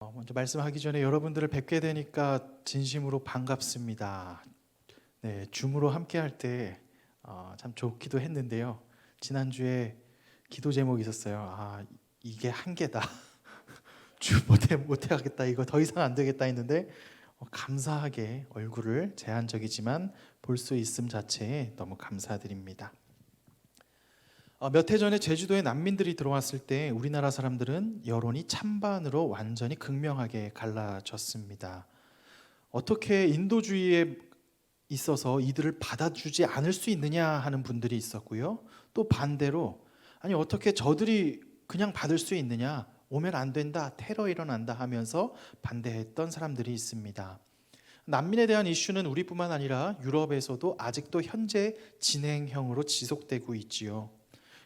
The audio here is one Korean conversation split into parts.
먼저 말씀하기 전에 여러분들을 뵙게 되니까 진심으로 반갑습니다. 네, 줌으로 함께 할 때 참 좋기도 했는데요. 지난주에 기도 제목이 있었어요. 이게 한계다. 줌 못해 하겠다. 이거 더 이상 안 되겠다 했는데 감사하게 얼굴을 제한적이지만 볼 수 있음 자체에 너무 감사드립니다. 몇 해 전에 제주도에 난민들이 들어왔을 때 우리나라 사람들은 여론이 찬반으로 완전히 극명하게 갈라졌습니다. 어떻게 인도주의에 있어서 이들을 받아주지 않을 수 있느냐 하는 분들이 있었고요. 또 반대로 아니 어떻게 저들이 그냥 받을 수 있느냐, 오면 안 된다, 테러 일어난다 하면서 반대했던 사람들이 있습니다. 난민에 대한 이슈는 우리뿐만 아니라 유럽에서도 아직도 현재 진행형으로 지속되고 있지요.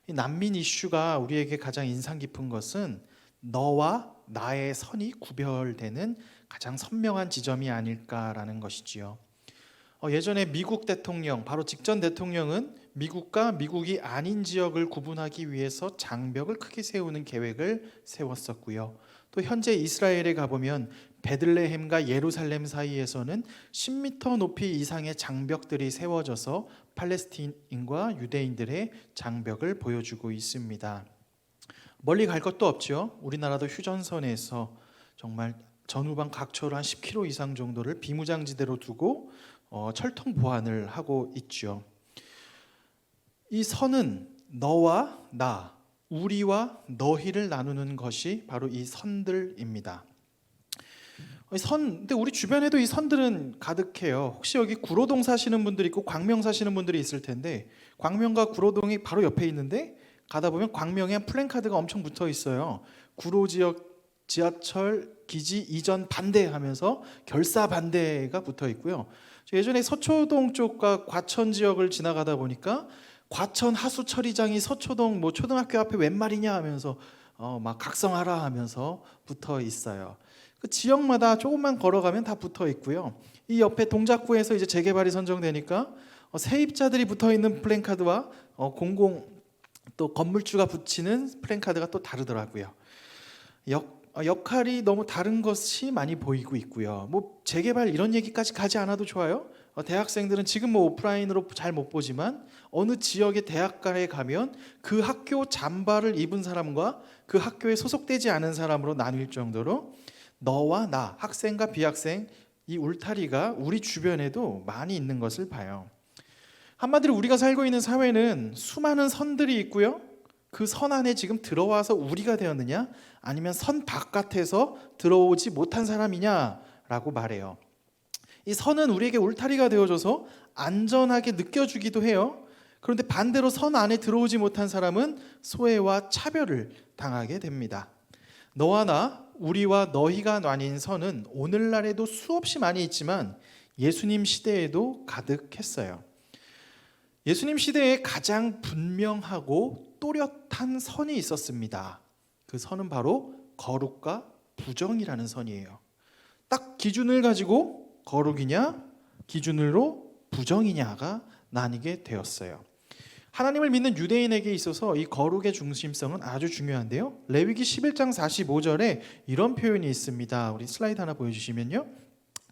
이 난민 이슈가 우리에게 가장 인상 깊은 것은 너와 나의 선이 구별되는 가장 선명한 지점이 아닐까라는 것이지요. 예전에 미국 대통령, 바로 직전 대통령은 미국과 미국이 아닌 지역을 구분하기 위해서 장벽을 크게 세우는 계획을 세웠었고요. 또 현재 이스라엘에 가보면 베들레헴과 예루살렘 사이에서는 10m 높이 이상의 장벽들이 세워져서 팔레스타인과 유대인들의 장벽을 보여주고 있습니다. 멀리 갈 것도 없죠. 우리나라도 휴전선에서 정말 전후방 각초로 한 10km 이상 정도를 비무장지대로 두고 철통 보안을 하고 있죠. 이 선은 너와 나, 우리와 너희를 나누는 것이 바로 이 선들입니다. 근데 우리 주변에도 이 선들은 가득해요. 혹시 여기 구로동 사시는 분들이 있고 광명 사시는 분들이 있을 텐데, 광명과 구로동이 바로 옆에 있는데 가다 보면 광명에 플랜카드가 엄청 붙어 있어요. 구로 지역 지하철 기지 이전 반대하면서 결사 반대가 붙어 있고요. 예전에 서초동 쪽과 과천 지역을 지나가다 보니까 과천 하수 처리장이 서초동 초등학교 앞에 웬 말이냐 하면서 막 각성하라 하면서 붙어 있어요. 그 지역마다 조금만 걸어가면 다 붙어 있고요. 이 옆에 동작구에서 이제 재개발이 선정되니까 세입자들이 붙어 있는 플랜카드와 공공 또 건물주가 붙이는 플랜카드가 또 다르더라고요. 역할이 너무 다른 것이 많이 보이고 있고요. 재개발 이런 얘기까지 가지 않아도 좋아요. 대학생들은 지금 오프라인으로 잘 못 보지만 어느 지역의 대학가에 가면 그 학교 잠바를 입은 사람과 그 학교에 소속되지 않은 사람으로 나뉠 정도로 너와 나, 학생과 비학생, 이 울타리가 우리 주변에도 많이 있는 것을 봐요. 한마디로 우리가 살고 있는 사회는 수많은 선들이 있고요. 그 선 안에 지금 들어와서 우리가 되었느냐, 아니면 선 바깥에서 들어오지 못한 사람이냐라고 말해요. 이 선은 우리에게 울타리가 되어줘서 안전하게 느껴주기도 해요. 그런데 반대로 선 안에 들어오지 못한 사람은 소외와 차별을 당하게 됩니다. 너와 나, 우리와 너희가 나뉜 선은 오늘날에도 수없이 많이 있지만 예수님 시대에도 가득했어요. 예수님 시대에 가장 분명하고 또렷한 선이 있었습니다. 그 선은 바로 거룩과 부정이라는 선이에요. 딱 기준을 가지고 거룩이냐, 기준으로 부정이냐가 나뉘게 되었어요. 하나님을 믿는 유대인에게 있어서 이 거룩의 중심성은 아주 중요한데요. 레위기 11장 45절에 이런 표현이 있습니다. 우리 슬라이드 하나 보여주시면요.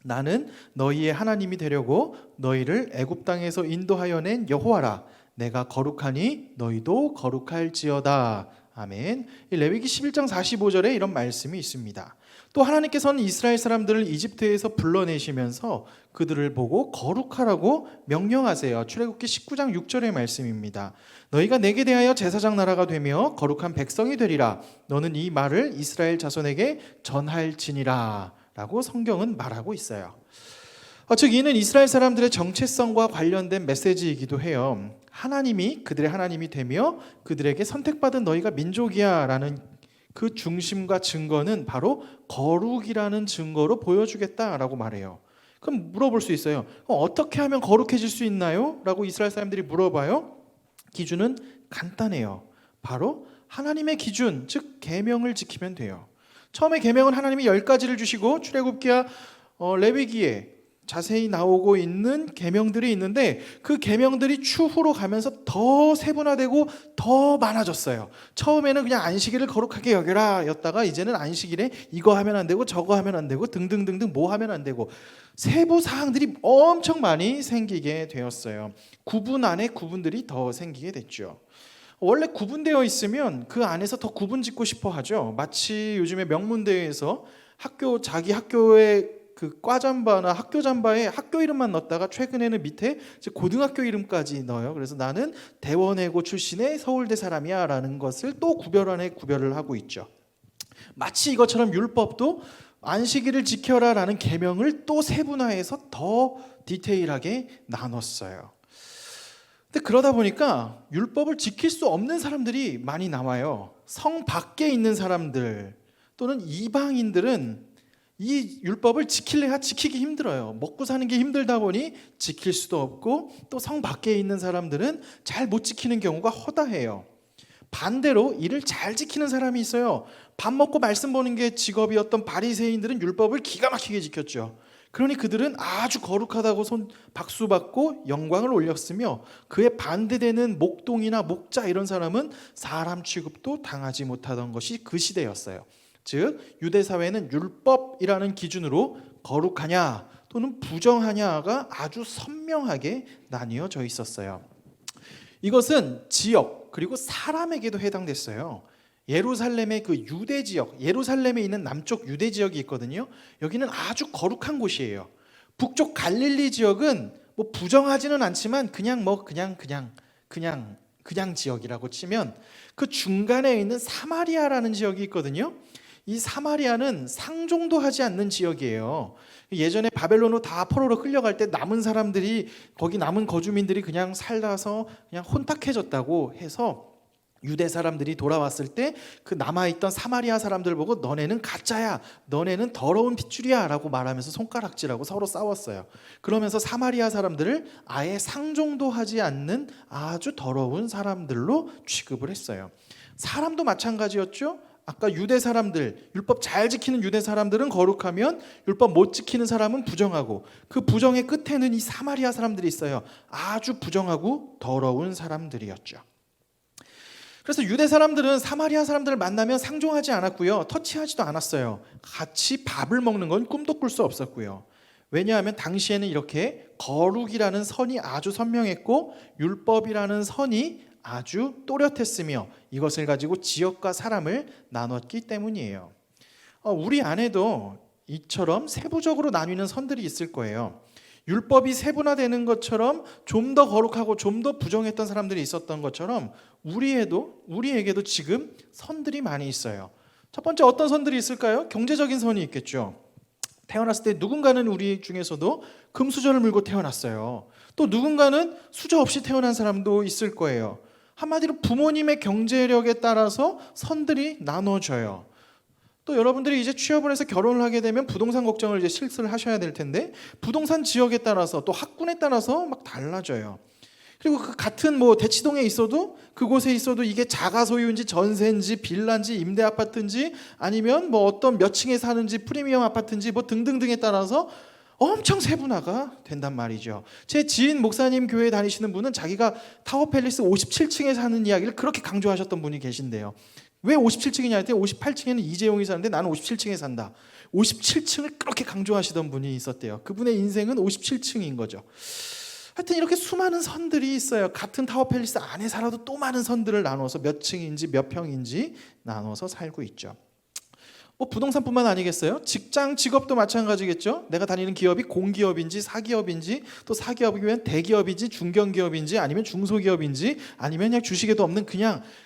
나는 너희의 하나님이 되려고 너희를 애굽 땅에서 인도하여 낸 여호와라. 내가 거룩하니 너희도 거룩할지어다. 아멘. 이 레위기 11장 45절에 이런 말씀이 있습니다. 또 하나님께서는 이스라엘 사람들을 이집트에서 불러내시면서 그들을 보고 거룩하라고 명령하세요. 출애굽기 19장 6절의 말씀입니다. 너희가 내게 대하여 제사장 나라가 되며 거룩한 백성이 되리라. 너는 이 말을 이스라엘 자손에게 전할지니라 라고 성경은 말하고 있어요. 즉 이는 이스라엘 사람들의 정체성과 관련된 메시지이기도 해요. 하나님이 그들의 하나님이 되며 그들에게 선택받은 너희가 민족이야 라는 그 중심과 증거는 바로 거룩이라는 증거로 보여주겠다라고 말해요. 그럼 물어볼 수 있어요. 어떻게 하면 거룩해질 수 있나요? 라고 이스라엘 사람들이 물어봐요. 기준은 간단해요. 바로 하나님의 기준, 즉 계명을 지키면 돼요. 처음에 계명은 하나님이 10가지를 주시고 출애굽기와 레위기에 자세히 나오고 있는 계명들이 있는데 그 계명들이 추후로 가면서 더 세분화되고 더 많아졌어요. 처음에는 그냥 안식일을 거룩하게 여겨라 였다가 이제는 안식일에 이거 하면 안 되고 저거 하면 안 되고 등등등등 뭐 하면 안 되고 세부 사항들이 엄청 많이 생기게 되었어요. 구분 안에 구분들이 더 생기게 됐죠. 원래 구분되어 있으면 그 안에서 더 구분 짓고 싶어 하죠. 마치 요즘에 명문대회에서 자기 학교의 그 과 잠바나 학교 잠바에 학교 이름만 넣었다가 최근에는 밑에 이제 고등학교 이름까지 넣어요. 그래서 나는 대원외고 출신의 서울대 사람이야 라는 것을 또 구별 안에 구별을 하고 있죠. 마치 이것처럼 율법도 안식일을 지켜라 라는 계명을 또 세분화해서 더 디테일하게 나눴어요. 근데 그러다 보니까 율법을 지킬 수 없는 사람들이 많이 나와요. 성 밖에 있는 사람들 또는 이방인들은 이 율법을 지킬래야 지키기 힘들어요. 먹고 사는 게 힘들다 보니 지킬 수도 없고 또 성 밖에 있는 사람들은 잘 못 지키는 경우가 허다해요. 반대로 이를 잘 지키는 사람이 있어요. 밥 먹고 말씀 보는 게 직업이었던 바리새인들은 율법을 기가 막히게 지켰죠. 그러니 그들은 아주 거룩하다고 박수 받고 영광을 올렸으며 그에 반대되는 목동이나 목자 이런 사람은 사람 취급도 당하지 못하던 것이 그 시대였어요. 즉 유대 사회는 율법이라는 기준으로 거룩하냐 또는 부정하냐가 아주 선명하게 나뉘어져 있었어요. 이것은 지역 그리고 사람에게도 해당됐어요. 예루살렘의 그 유대 지역, 예루살렘에 있는 남쪽 유대 지역이 있거든요. 여기는 아주 거룩한 곳이에요. 북쪽 갈릴리 지역은 뭐 부정하지는 않지만 그냥 지역이라고 치면 그 중간에 있는 사마리아라는 지역이 있거든요. 이 사마리아는 상종도 하지 않는 지역이에요. 예전에 바벨론으로 다 포로로 끌려갈 때 남은 사람들이 거기 남은 거주민들이 그냥 살다서 그냥 혼탁해졌다고 해서 유대 사람들이 돌아왔을 때 그 남아있던 사마리아 사람들 보고 너네는 가짜야, 너네는 더러운 핏줄이야 라고 말하면서 손가락질하고 서로 싸웠어요. 그러면서 사마리아 사람들을 아예 상종도 하지 않는 아주 더러운 사람들로 취급을 했어요. 사람도 마찬가지였죠. 아까 유대 사람들, 율법 잘 지키는 유대 사람들은 거룩하면 율법 못 지키는 사람은 부정하고 그 부정의 끝에는 이 사마리아 사람들이 있어요. 아주 부정하고 더러운 사람들이었죠. 그래서 유대 사람들은 사마리아 사람들을 만나면 상종하지 않았고요. 터치하지도 않았어요. 같이 밥을 먹는 건 꿈도 꿀 수 없었고요. 왜냐하면 당시에는 이렇게 거룩이라는 선이 아주 선명했고 율법이라는 선이 아주 또렷했으며 이것을 가지고 지역과 사람을 나눴기 때문이에요. 우리 안에도 이처럼 세부적으로 나뉘는 선들이 있을 거예요. 율법이 세분화되는 것처럼 좀 더 거룩하고 좀 더 부정했던 사람들이 있었던 것처럼 우리에게도 지금 선들이 많이 있어요. 첫 번째 어떤 선들이 있을까요? 경제적인 선이 있겠죠. 태어났을 때 누군가는 우리 중에서도 금수저를 물고 태어났어요. 또 누군가는 수저 없이 태어난 사람도 있을 거예요. 한마디로 부모님의 경제력에 따라서 선들이 나눠져요. 또 여러분들이 이제 취업을 해서 결혼을 하게 되면 부동산 걱정을 이제 실수를 하셔야 될 텐데 부동산 지역에 따라서 또 학군에 따라서 막 달라져요. 그리고 그 같은 뭐 대치동에 있어도 그곳에 있어도 이게 자가 소유인지 전세인지 빌라인지 임대 아파트인지 아니면 뭐 어떤 몇 층에 사는지 프리미엄 아파트인지 뭐 등등등에 따라서 엄청 세분화가 된단 말이죠. 제 지인 목사님 교회 다니시는 분은 자기가 타워팰리스 57층에 사는 이야기를 그렇게 강조하셨던 분이 계신데요. 왜 57층이냐 할 때 58층에는 이재용이 사는데 나는 57층에 산다. 57층을 그렇게 강조하시던 분이 있었대요. 그분의 인생은 57층인 거죠. 하여튼 이렇게 수많은 선들이 있어요. 같은 타워팰리스 안에 살아도 또 많은 선들을 나눠서 몇 층인지 몇 평인지 나눠서 살고 있죠. 뭐 부동산뿐만 아니겠어요? 직장, 직업도 마찬가지겠죠. 내가 다니는 기업이 공기업인지 사기업인지 또 사기업이면 대기업인지 중견기업인지 아니면 중소기업인지 아니면 그냥 주식에도 없는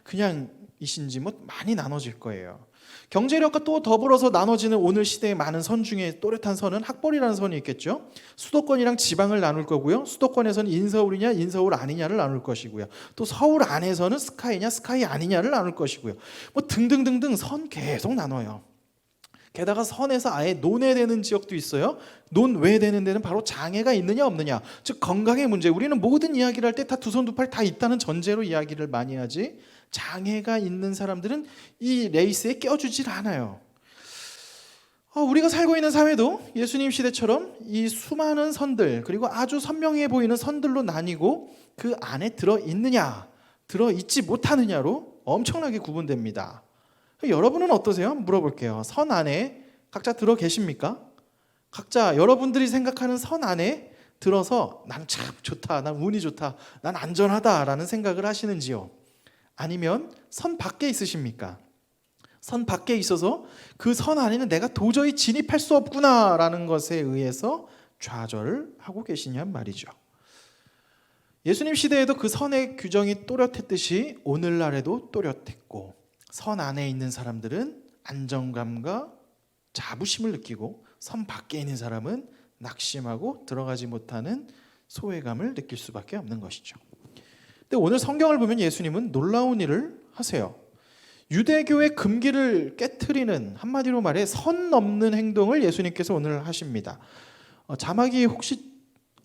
그냥이신지 뭐 많이 나눠질 거예요. 경제력과 또 더불어서 나눠지는 오늘 시대의 많은 선 중에 또렷한 선은 학벌이라는 선이 있겠죠. 수도권이랑 지방을 나눌 거고요. 수도권에서는 인서울이냐 인서울 아니냐를 나눌 것이고요. 또 서울 안에서는 스카이냐 스카이 아니냐를 나눌 것이고요. 뭐 등등등등 선 계속 나눠요. 게다가 선에서 아예 논외되는 지역도 있어요. 논외되는 데는 바로 장애가 있느냐 없느냐, 즉 건강의 문제. 우리는 모든 이야기를 할 때 다 두 손 두 팔 다 있다는 전제로 이야기를 많이 하지 장애가 있는 사람들은 이 레이스에 껴주질 않아요. 우리가 살고 있는 사회도 예수님 시대처럼 이 수많은 선들, 그리고 아주 선명해 보이는 선들로 나뉘고 그 안에 들어있느냐 들어있지 못하느냐로 엄청나게 구분됩니다. 여러분은 어떠세요? 물어볼게요. 선 안에 각자 들어 계십니까? 각자 여러분들이 생각하는 선 안에 들어서 난 참 좋다, 난 운이 좋다, 난 안전하다라는 생각을 하시는지요? 아니면 선 밖에 있으십니까? 선 밖에 있어서 그 선 안에는 내가 도저히 진입할 수 없구나라는 것에 의해서 좌절을 하고 계시냔 말이죠. 예수님 시대에도 그 선의 규정이 또렷했듯이 오늘날에도 또렷했고, 선 안에 있는 사람들은 안정감과 자부심을 느끼고 선 밖에 있는 사람은 낙심하고 들어가지 못하는 소외감을 느낄 수밖에 없는 것이죠. 근데 오늘 성경을 보면 예수님은 놀라운 일을 하세요. 유대교의 금기를 깨트리는, 한마디로 말해 선 넘는 행동을 예수님께서 오늘 하십니다. 자막이 혹시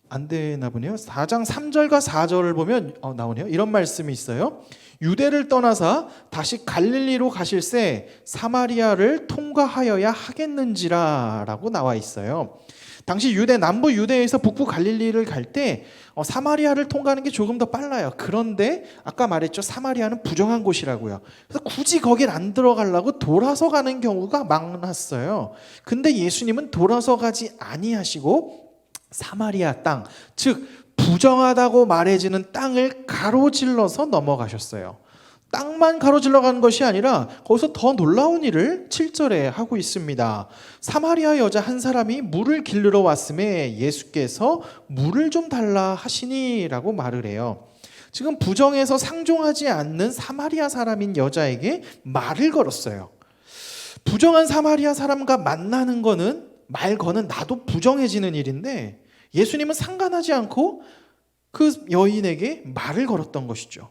안 되나 보네요. 4장 3절과 4절을 보면 나오네요. 이런 말씀이 있어요. 유대를 떠나사 다시 갈릴리로 가실새 사마리아를 통과하여야 하겠는지라 라고 나와 있어요. 당시 남부 유대에서 북부 갈릴리를 갈 때 사마리아를 통과하는 게 조금 더 빨라요. 그런데 아까 말했죠. 사마리아는 부정한 곳이라고요. 그래서 굳이 거길 안 들어가려고 돌아서 가는 경우가 많았어요. 근데 예수님은 돌아서 가지 아니하시고 사마리아 땅, 즉 부정하다고 말해지는 땅을 가로질러서 넘어가셨어요. 땅만 가로질러 가는 것이 아니라 거기서 더 놀라운 일을 7절에 하고 있습니다. 사마리아 여자 한 사람이 물을 길르러 왔음에 예수께서 물을 좀 달라 하시니라고 말을 해요. 지금 부정해서 상종하지 않는 사마리아 사람인 여자에게 말을 걸었어요. 부정한 사마리아 사람과 만나는 거는, 말 거는 나도 부정해지는 일인데 예수님은 상관하지 않고 그 여인에게 말을 걸었던 것이죠.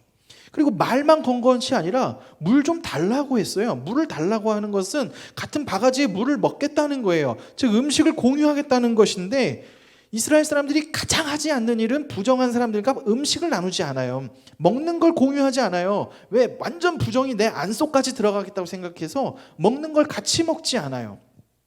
그리고 말만 건 것이 아니라 물 좀 달라고 했어요. 물을 달라고 하는 것은 같은 바가지에 물을 먹겠다는 거예요. 즉 음식을 공유하겠다는 것인데, 이스라엘 사람들이 가장 하지 않는 일은 부정한 사람들과 음식을 나누지 않아요. 먹는 걸 공유하지 않아요. 왜? 완전 부정이 내 안속까지 들어가겠다고 생각해서 먹는 걸 같이 먹지 않아요.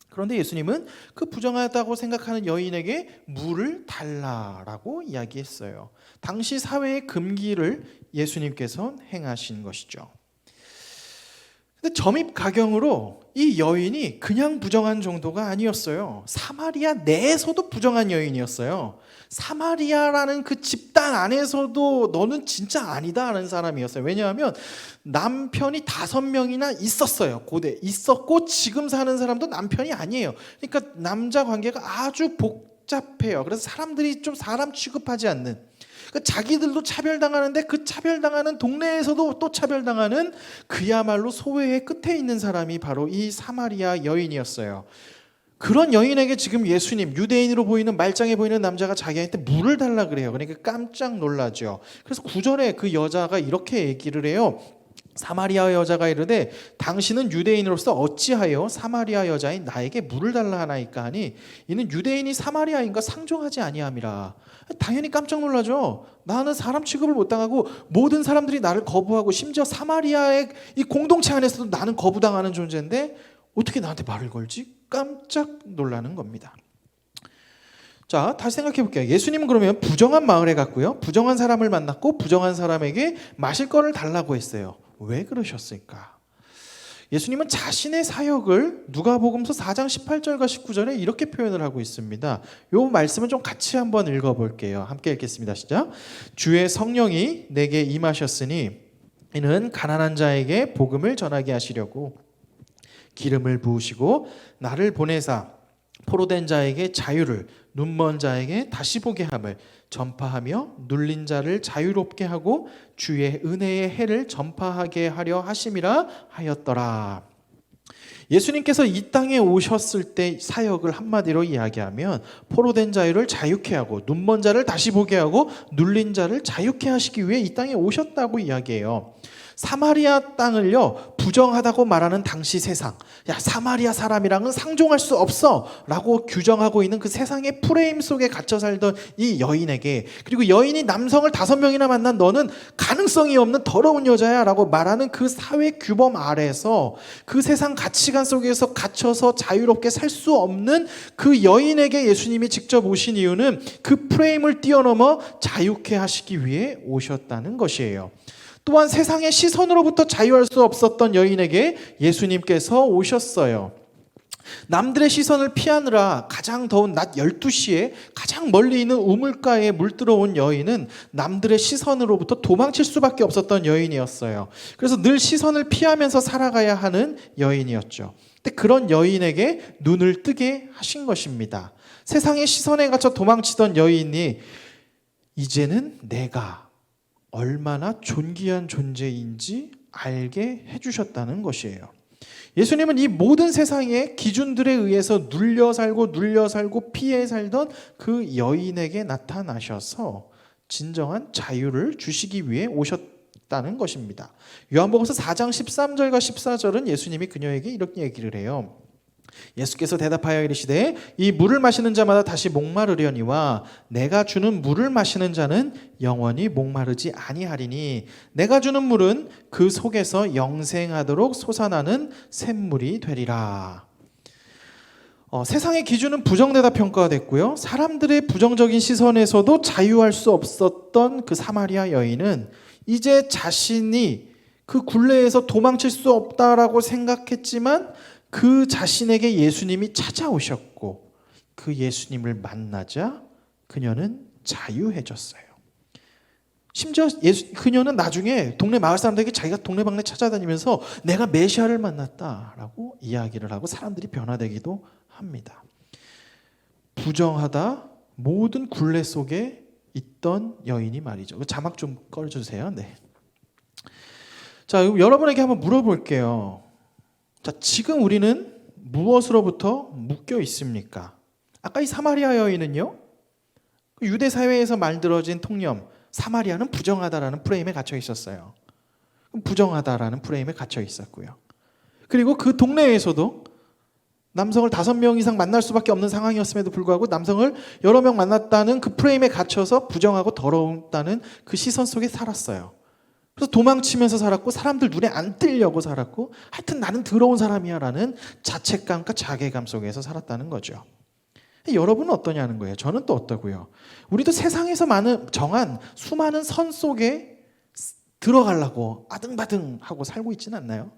그런데 예수님은 그 부정하다고 생각하는 여인에게 물을 달라라고 이야기했어요. 당시 사회의 금기를 예수님께서 행하신 것이죠. 근데 점입가경으로 이 여인이 그냥 부정한 정도가 아니었어요. 사마리아 내에서도 부정한 여인이었어요. 사마리아라는 그 집단 안에서도 너는 진짜 아니다 하는 사람이었어요. 왜냐하면 남편이 5명이나 있었어요. 고대 있었고 지금 사는 사람도 남편이 아니에요. 그러니까 남자 관계가 아주 복잡해요. 그래서 사람들이 좀 사람 취급하지 않는, 자기들도 차별당하는데 그 차별당하는 동네에서도 또 차별당하는 그야말로 소외의 끝에 있는 사람이 바로 이 사마리아 여인이었어요. 그런 여인에게 지금 예수님, 유대인으로 보이는 말짱해 보이는 남자가 자기한테 물을 달라 그래요. 그러니까 깜짝 놀라죠. 그래서 9절에 그 여자가 이렇게 얘기를 해요. 사마리아 여자가 이르되 당신은 유대인으로서 어찌하여 사마리아 여자인 나에게 물을 달라 하나이까 하니 이는 유대인이 사마리아인과 상종하지 아니함이라. 당연히 깜짝 놀라죠. 나는 사람 취급을 못 당하고 모든 사람들이 나를 거부하고 심지어 사마리아의 이 공동체 안에서도 나는 거부당하는 존재인데 어떻게 나한테 말을 걸지? 깜짝 놀라는 겁니다. 자, 다시 생각해 볼게요. 예수님은 그러면 부정한 마을에 갔고요. 부정한 사람을 만났고 부정한 사람에게 마실 거를 달라고 했어요. 왜 그러셨을까? 예수님은 자신의 사역을 누가복음서 4장 18절과 19절에 이렇게 표현을 하고 있습니다. 이 말씀을 좀 같이 한번 읽어볼게요. 함께 읽겠습니다. 시작. 주의 성령이 내게 임하셨으니 이는 가난한 자에게 복음을 전하게 하시려고 기름을 부으시고 나를 보내사 포로된 자에게 자유를, 눈먼 자에게 다시 보게 함을 전파하며 눌린 자를 자유롭게 하고 주의 은혜의 해를 전파하게 하려 하심이라 하였더라. 예수님께서 이 땅에 오셨을 때 사역을 한마디로 이야기하면 포로된 자유를 자유케 하고 눈먼 자를 다시 보게 하고 눌린 자를 자유케 하시기 위해 이 땅에 오셨다고 이야기해요. 사마리아 땅을요 부정하다고 말하는 당시 세상, 야 사마리아 사람이랑은 상종할 수 없어 라고 규정하고 있는 그 세상의 프레임 속에 갇혀 살던 이 여인에게, 그리고 여인이 남성을 5명이나 만난 너는 가능성이 없는 더러운 여자야 라고 말하는 그 사회 규범 아래에서 그 세상 가치관 속에서 갇혀서 자유롭게 살 수 없는 그 여인에게 예수님이 직접 오신 이유는 그 프레임을 뛰어넘어 자유케 하시기 위해 오셨다는 것이에요. 또한 세상의 시선으로부터 자유할 수 없었던 여인에게 예수님께서 오셨어요. 남들의 시선을 피하느라 가장 더운 낮 12시에 가장 멀리 있는 우물가에 물들어온 여인은 남들의 시선으로부터 도망칠 수밖에 없었던 여인이었어요. 그래서 늘 시선을 피하면서 살아가야 하는 여인이었죠. 근데 그런 여인에게 눈을 뜨게 하신 것입니다. 세상의 시선에 갇혀 도망치던 여인이 이제는 내가 얼마나 존귀한 존재인지 알게 해주셨다는 것이에요. 예수님은 이 모든 세상의 기준들에 의해서 눌려 살고 피해 살던 그 여인에게 나타나셔서 진정한 자유를 주시기 위해 오셨다는 것입니다. 요한복음서 4장 13절과 14절은 예수님이 그녀에게 이렇게 얘기를 해요. 예수께서 대답하여 이르시되 이 물을 마시는 자마다 다시 목마르려니와 내가 주는 물을 마시는 자는 영원히 목마르지 아니하리니 내가 주는 물은 그 속에서 영생하도록 솟아나는 샘물이 되리라. 세상의 기준은 부정되다 평가됐고요. 사람들의 부정적인 시선에서도 자유할 수 없었던 그 사마리아 여인은 이제 자신이 그 굴레에서 도망칠 수 없다라고 생각했지만 그 자신에게 예수님이 찾아오셨고 그 예수님을 만나자 그녀는 자유해졌어요. 심지어 그녀는 나중에 동네 마을 사람들에게 자기가 동네방네 찾아다니면서 내가 메시아를 만났다라고 이야기를 하고 사람들이 변화되기도 합니다. 부정하다 모든 굴레 속에 있던 여인이 말이죠. 자막 좀 꺼주세요. 네. 자, 여러분에게 한번 물어볼게요. 자, 지금 우리는 무엇으로부터 묶여 있습니까? 아까 이 사마리아 여인은요, 유대 사회에서 만들어진 통념, 사마리아는 부정하다라는 프레임에 갇혀 있었어요. 부정하다라는 프레임에 갇혀 있었고요. 그리고 그 동네에서도 남성을 5명 이상 만날 수밖에 없는 상황이었음에도 불구하고 남성을 여러 명 만났다는 그 프레임에 갇혀서 부정하고 더러웠다는 그 시선 속에 살았어요. 그래서 도망치면서 살았고 사람들 눈에 안 띄려고 살았고 하여튼 나는 더러운 사람이야 라는 자책감과 자괴감 속에서 살았다는 거죠. 여러분은 어떠냐는 거예요. 저는 또 어떠고요. 우리도 세상에서 정한 수많은 선 속에 들어가려고 아등바등하고 살고 있지는 않나요?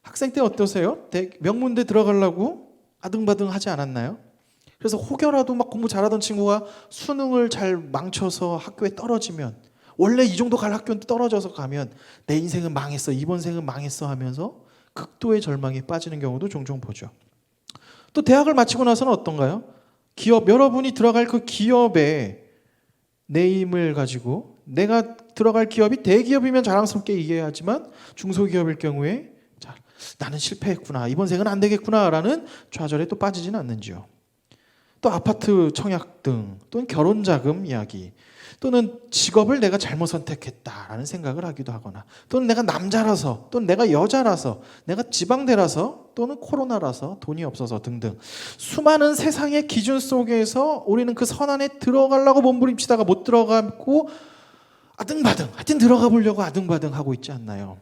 학생 때 어떠세요? 명문대 들어가려고 아등바등 하지 않았나요? 그래서 혹여라도 막 공부 잘하던 친구가 수능을 잘 망쳐서 학교에 떨어지면 원래 이 정도 갈 학교는 떨어져서 가면 내 인생은 망했어, 이번 생은 망했어 하면서 극도의 절망에 빠지는 경우도 종종 보죠. 또 대학을 마치고 나서는 어떤가요? 기업, 여러분이 들어갈 그 기업의 네임을 가지고 내가 들어갈 기업이 대기업이면 자랑스럽게 얘기하지만 중소기업일 경우에 자, 나는 실패했구나, 이번 생은 안 되겠구나 라는 좌절에 또 빠지지는 않는지요. 또 아파트 청약 등 또는 결혼자금 이야기 또는 직업을 내가 잘못 선택했다라는 생각을 하기도 하거나 또는 내가 남자라서 또는 내가 여자라서 내가 지방대라서 또는 코로나라서 돈이 없어서 등등 수많은 세상의 기준 속에서 우리는 그 선 안에 들어가려고 몸부림치다가 못 들어가고 아등바등 하여튼 들어가 보려고 아등바등 하고 있지 않나요?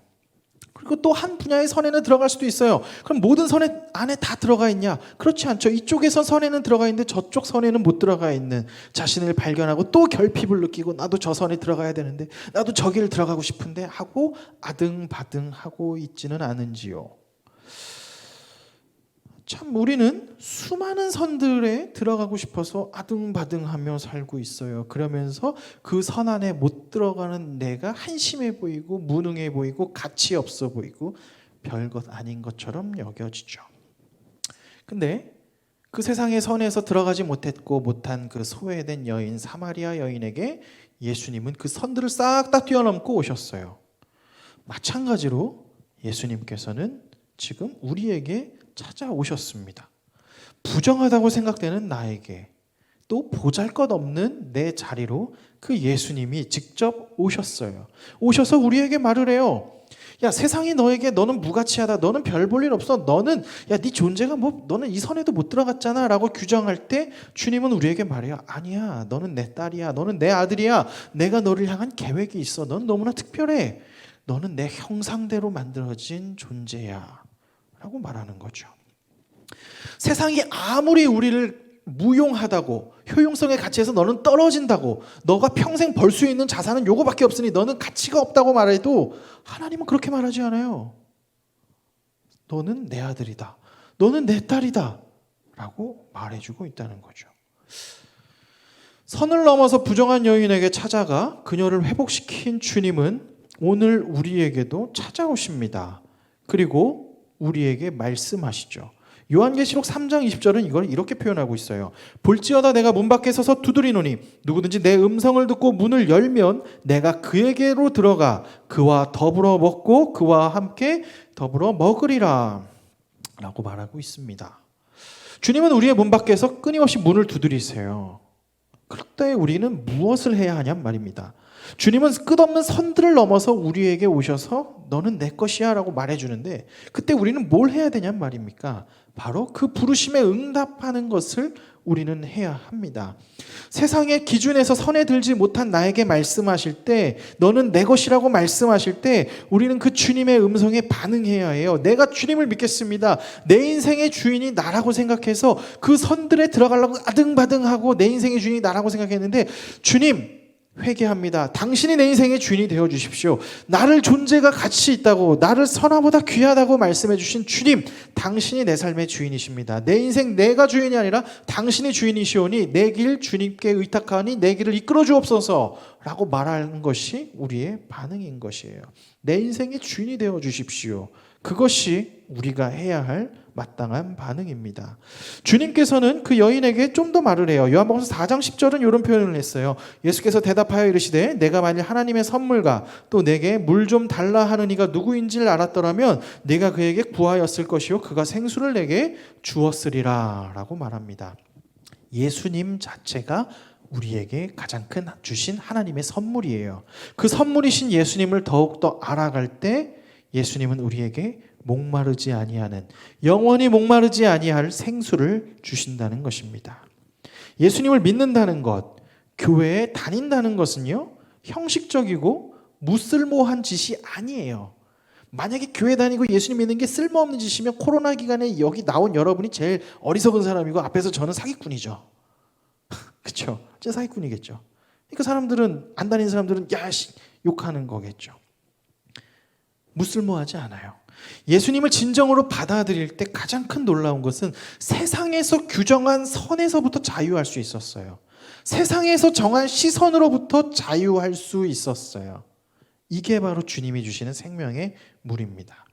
그리고 또 한 분야의 선에는 들어갈 수도 있어요. 그럼 모든 선에 안에 다 들어가 있냐? 그렇지 않죠. 이쪽에서 선에는 들어가 있는데 저쪽 선에는 못 들어가 있는 자신을 발견하고 또 결핍을 느끼고 나도 저 선에 들어가야 되는데 나도 저기를 들어가고 싶은데 하고 아등바등하고 있지는 않은지요. 참 우리는 수많은 선들에 들어가고 싶어서 아등바등하며 살고 있어요. 그러면서 그 선 안에 못 들어가는 내가 한심해 보이고 무능해 보이고 가치 없어 보이고 별것 아닌 것처럼 여겨지죠. 근데 그 세상의 선에서 들어가지 못한 그 소외된 여인 사마리아 여인에게 예수님은 그 선들을 싹 다 뛰어넘고 오셨어요. 마찬가지로 예수님께서는 지금 우리에게 찾아오셨습니다. 부정하다고 생각되는 나에게 또 보잘것없는 내 자리로 그 예수님이 직접 오셨어요. 오셔서 우리에게 말을 해요. 야, 세상이 너에게 너는 무가치하다, 너는 별 볼 일 없어, 너는 야, 네 존재가 뭐 너는 이 선에도 못 들어갔잖아 라고 규정할 때 주님은 우리에게 말해요. 아니야, 너는 내 딸이야, 너는 내 아들이야. 내가 너를 향한 계획이 있어. 넌 너무나 특별해. 너는 내 형상대로 만들어진 존재야 라고 말하는 거죠. 세상이 아무리 우리를 무용하다고, 효용성의 가치에서 너는 떨어진다고, 너가 평생 벌 수 있는 자산은 요거밖에 없으니 너는 가치가 없다고 말해도 하나님은 그렇게 말하지 않아요. 너는 내 아들이다, 너는 내 딸이다 라고 말해주고 있다는 거죠. 선을 넘어서 부정한 여인에게 찾아가 그녀를 회복시킨 주님은 오늘 우리에게도 찾아오십니다. 그리고 우리에게 말씀하시죠. 요한계시록 3장 20절은 이걸 이렇게 표현하고 있어요. 볼지어다 내가 문 밖에 서서 두드리노니 누구든지 내 음성을 듣고 문을 열면 내가 그에게로 들어가 그와 더불어 먹고 그와 함께 더불어 먹으리라 라고 말하고 있습니다. 주님은 우리의 문 밖에서 끊임없이 문을 두드리세요. 그때 우리는 무엇을 해야 하냔 말입니다. 주님은 끝없는 선들을 넘어서 우리에게 오셔서 너는 내 것이야 라고 말해주는데 그때 우리는 뭘 해야 되냔 말입니까? 바로 그 부르심에 응답하는 것을 우리는 해야 합니다. 세상의 기준에서 선에 들지 못한 나에게 말씀하실 때, 너는 내 것이라고 말씀하실 때 우리는 그 주님의 음성에 반응해야 해요. 내가 주님을 믿겠습니다, 내 인생의 주인이 나라고 생각해서 그 선들에 들어가려고 아등바등하고 내 인생의 주인이 나라고 생각했는데 주님 회개합니다. 당신이 내 인생의 주인이 되어 주십시오. 나를 존재가 가치 있다고, 나를 선화보다 귀하다고 말씀해 주신 주님, 당신이 내 삶의 주인이십니다. 내 인생 내가 주인이 아니라 당신이 주인이시오니 내 길 주님께 의탁하니 내 길을 이끌어 주옵소서 라고 말하는 것이 우리의 반응인 것이에요. 내 인생의 주인이 되어 주십시오. 그것이 우리가 해야 할 마땅한 반응입니다. 주님께서는 그 여인에게 좀 더 말을 해요. 요한복음 4장 10절은 이런 표현을 했어요. 예수께서 대답하여 이르시되 내가 만일 하나님의 선물과 또 내게 물 좀 달라 하는 이가 누구인지를 알았더라면 내가 그에게 구하였을 것이요 그가 생수를 내게 주었으리라 라고 말합니다. 예수님 자체가 우리에게 가장 큰 주신 하나님의 선물이에요. 그 선물이신 예수님을 더욱더 알아갈 때 예수님은 우리에게 목마르지 아니하는, 영원히 목마르지 아니할 생수를 주신다는 것입니다. 예수님을 믿는다는 것, 교회에 다닌다는 것은요, 형식적이고 무쓸모한 짓이 아니에요. 만약에 교회 다니고 예수님 믿는 게 쓸모없는 짓이면 코로나 기간에 여기 나온 여러분이 제일 어리석은 사람이고 앞에서 저는 사기꾼이죠. 그렇죠? 제 사기꾼이겠죠. 그러니까 사람들은, 안 다니는 사람들은 야씨 욕하는 거겠죠. 무쓸모하지 않아요. 예수님을 진정으로 받아들일 때 가장 큰 놀라운 것은 세상에서 규정한 선에서부터 자유할 수 있었어요. 세상에서 정한 시선으로부터 자유할 수 있었어요. 이게 바로 주님이 주시는 생명의 물입니다.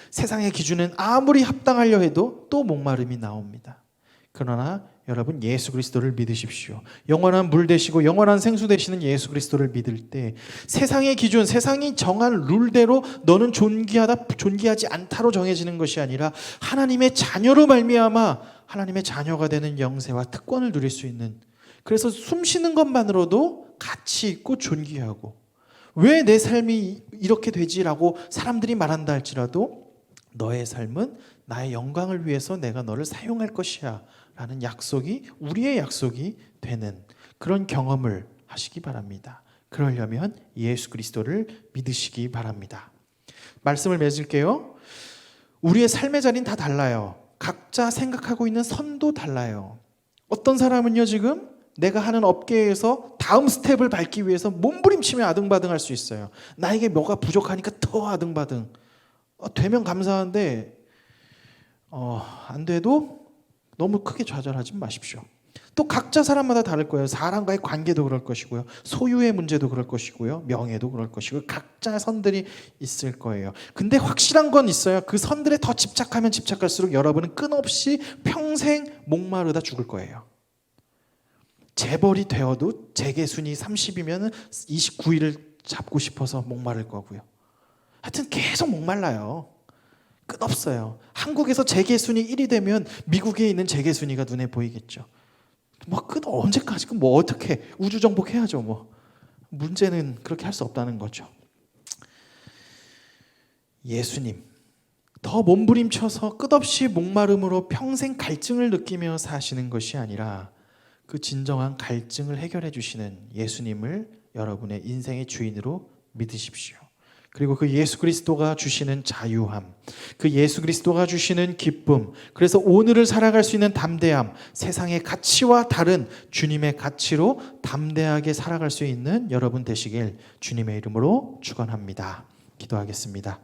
세상의 기준은 아무리 합당하려 해도 또 목마름이 나옵니다. 그러나 여러분 예수 그리스도를 믿으십시오. 영원한 물 되시고 영원한 생수 되시는 예수 그리스도를 믿을 때 세상의 기준, 세상이 정한 룰대로 너는 존귀하다, 존귀하지 않다로 정해지는 것이 아니라 하나님의 자녀로 말미암아 하나님의 자녀가 되는 영세와 특권을 누릴 수 있는, 그래서 숨 쉬는 것만으로도 가치 있고 존귀하고, 왜 내 삶이 이렇게 되지라고 사람들이 말한다 할지라도 너의 삶은 나의 영광을 위해서 내가 너를 사용할 것이야 라는 약속이 우리의 약속이 되는 그런 경험을 하시기 바랍니다. 그러려면 예수 그리스도를 믿으시기 바랍니다. 말씀을 맺을게요. 우리의 삶의 자리는 다 달라요. 각자 생각하고 있는 선도 달라요. 어떤 사람은요 지금 내가 하는 업계에서 다음 스텝을 밟기 위해서 몸부림치며 아등바등할 수 있어요. 나에게 뭐가 부족하니까 더 아등바등. 되면 감사한데 안 돼도 너무 크게 좌절하지 마십시오. 또 각자 사람마다 다를 거예요. 사람과의 관계도 그럴 것이고요. 소유의 문제도 그럴 것이고요. 명예도 그럴 것이고 각자 선들이 있을 거예요. 근데 확실한 건 있어요. 그 선들에 더 집착하면 집착할수록 여러분은 끊없이 평생 목마르다 죽을 거예요. 재벌이 되어도 재계순위 30이면 29위를 잡고 싶어서 목마를 거고요. 하여튼 계속 목말라요. 끝없어요. 한국에서 재계순위 1위 되면 미국에 있는 재계순위가 눈에 보이겠죠. 언제까지 뭐 어떻게 우주정복해야죠. 뭐 문제는 그렇게 할 수 없다는 거죠. 예수님, 더 몸부림쳐서 끝없이 목마름으로 평생 갈증을 느끼며 사시는 것이 아니라 그 진정한 갈증을 해결해 주시는 예수님을 여러분의 인생의 주인으로 믿으십시오. 그리고 그 예수 그리스도가 주시는 자유함, 그 예수 그리스도가 주시는 기쁨, 그래서 오늘을 살아갈 수 있는 담대함, 세상의 가치와 다른 주님의 가치로 담대하게 살아갈 수 있는 여러분 되시길 주님의 이름으로 축원합니다. 기도하겠습니다.